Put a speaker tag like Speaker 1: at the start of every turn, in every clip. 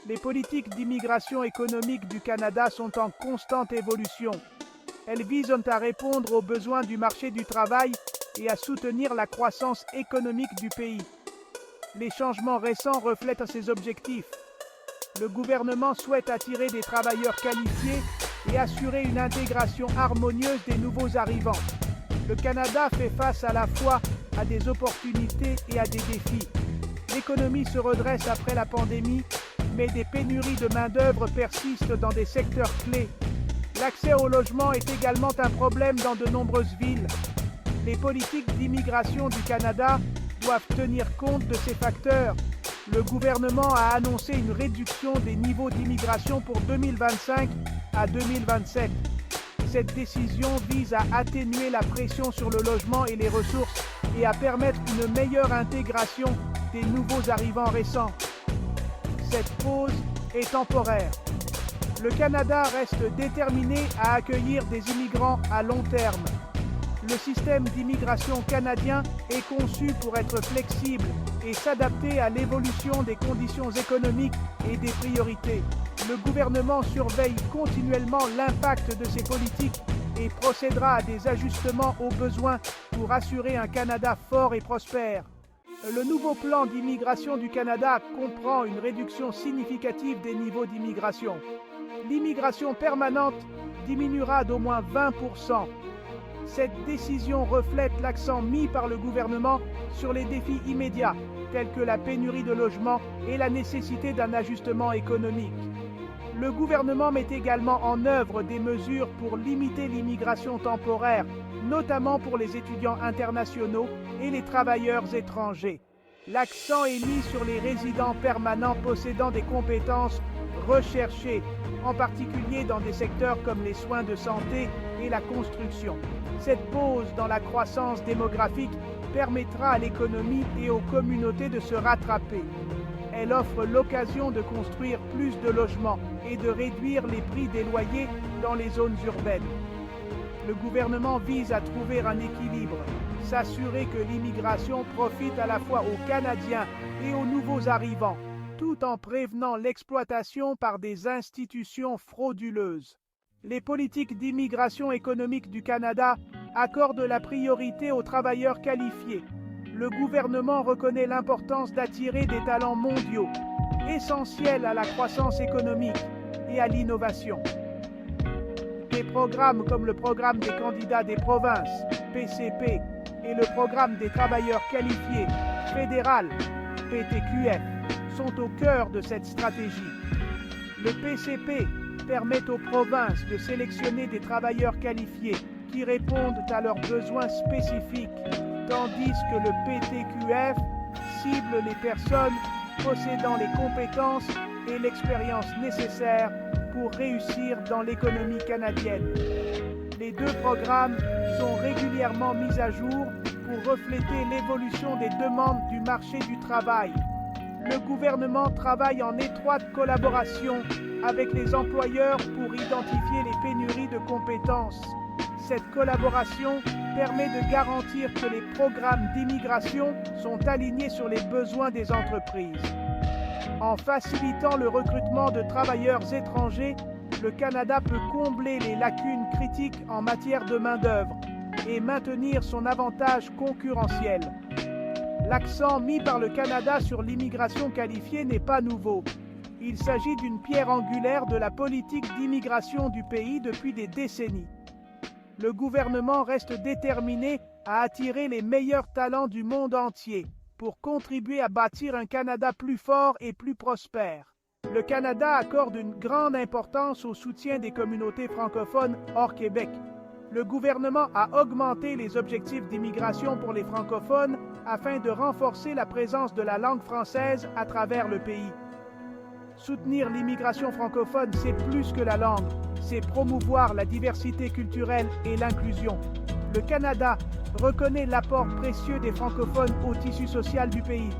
Speaker 1: Les politiques d'immigration économique du Canada sont en constante évolution. Elles visent à répondre aux besoins du marché du travail et à soutenir la croissance économique du pays. Les changements récents reflètent ces objectifs. Le gouvernement souhaite attirer des travailleurs qualifiés et assurer une intégration harmonieuse des nouveaux arrivants. Le Canada fait face à la fois à des opportunités et à des défis. L'économie se redresse après la pandémie, mais des pénuries de main-d'œuvre persistent dans des secteurs clés. L'accès au logement est également un problème dans de nombreuses villes. Les politiques d'immigration du Canada doivent tenir compte de ces facteurs. Le gouvernement a annoncé une réduction des niveaux d'immigration pour 2025 à 2027. Cette décision vise à atténuer la pression sur le logement et les ressources et à permettre une meilleure intégration des nouveaux arrivants récents. Cette pause est temporaire. Le Canada reste déterminé à accueillir des immigrants à long terme. Le système d'immigration canadien est conçu pour être flexible et s'adapter à l'évolution des conditions économiques et des priorités. Le gouvernement surveille continuellement l'impact de ces politiques et procédera à des ajustements aux besoins pour assurer un Canada fort et prospère. Le nouveau plan d'immigration du Canada comprend une réduction significative des niveaux d'immigration. L'immigration permanente diminuera d'au moins 20%. Cette décision reflète l'accent mis par le gouvernement sur les défis immédiats, tels que la pénurie de logements et la nécessité d'un ajustement économique. Le gouvernement met également en œuvre des mesures pour limiter l'immigration temporaire, notamment pour les étudiants internationaux et les travailleurs étrangers. L'accent est mis sur les résidents permanents possédant des compétences recherchées, en particulier dans des secteurs comme les soins de santé et la construction. Cette pause dans la croissance démographique permettra à l'économie et aux communautés de se rattraper. Elle offre l'occasion de construire plus de logements et de réduire les prix des loyers dans les zones urbaines. Le gouvernement vise à trouver un équilibre, s'assurer que l'immigration profite à la fois aux Canadiens et aux nouveaux arrivants, tout en prévenant l'exploitation par des institutions frauduleuses. Les politiques d'immigration économique du Canada accordent la priorité aux travailleurs qualifiés. Le gouvernement reconnaît l'importance d'attirer des talents mondiaux, essentiels à la croissance économique et à l'innovation. Des programmes comme le programme des candidats des provinces, PCP, et le programme des travailleurs qualifiés, fédéral, PTQF, sont au cœur de cette stratégie. Le PCP permet aux provinces de sélectionner des travailleurs qualifiés qui répondent à leurs besoins spécifiques, tandis que le PTQF cible les personnes possédant les compétences et l'expérience nécessaires pour réussir dans l'économie canadienne. Les deux programmes sont régulièrement mis à jour pour refléter l'évolution des demandes du marché du travail. Le gouvernement travaille en étroite collaboration avec les employeurs pour identifier les pénuries de compétences. Cette collaboration permet de garantir que les programmes d'immigration sont alignés sur les besoins des entreprises. En facilitant le recrutement de travailleurs étrangers, le Canada peut combler les lacunes critiques en matière de main-d'œuvre et maintenir son avantage concurrentiel. L'accent mis par le Canada sur l'immigration qualifiée n'est pas nouveau. Il s'agit d'une pierre angulaire de la politique d'immigration du pays depuis des décennies. Le gouvernement reste déterminé à attirer les meilleurs talents du monde entier pour contribuer à bâtir un Canada plus fort et plus prospère. Le Canada accorde une grande importance au soutien des communautés francophones hors Québec. Le gouvernement a augmenté les objectifs d'immigration pour les francophones afin de renforcer la présence de la langue française à travers le pays. Soutenir l'immigration francophone, c'est plus que la langue, c'est promouvoir la diversité culturelle et l'inclusion. Le Canada reconnaît l'apport précieux des francophones au tissu social du pays.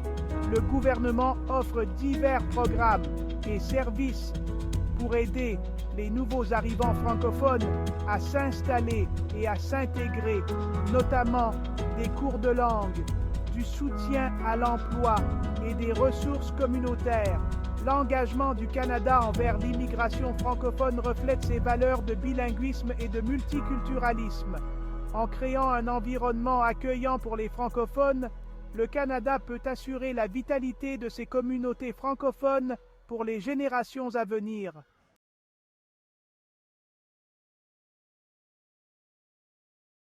Speaker 1: Le gouvernement offre divers programmes et services pour aider les nouveaux arrivants francophones à s'installer et à s'intégrer, notamment des cours de langue, du soutien à l'emploi et des ressources communautaires. L'engagement du Canada envers l'immigration francophone reflète ses valeurs de bilinguisme et de multiculturalisme. En créant un environnement accueillant pour les francophones, le Canada peut assurer la vitalité de ses communautés francophones pour les générations à venir.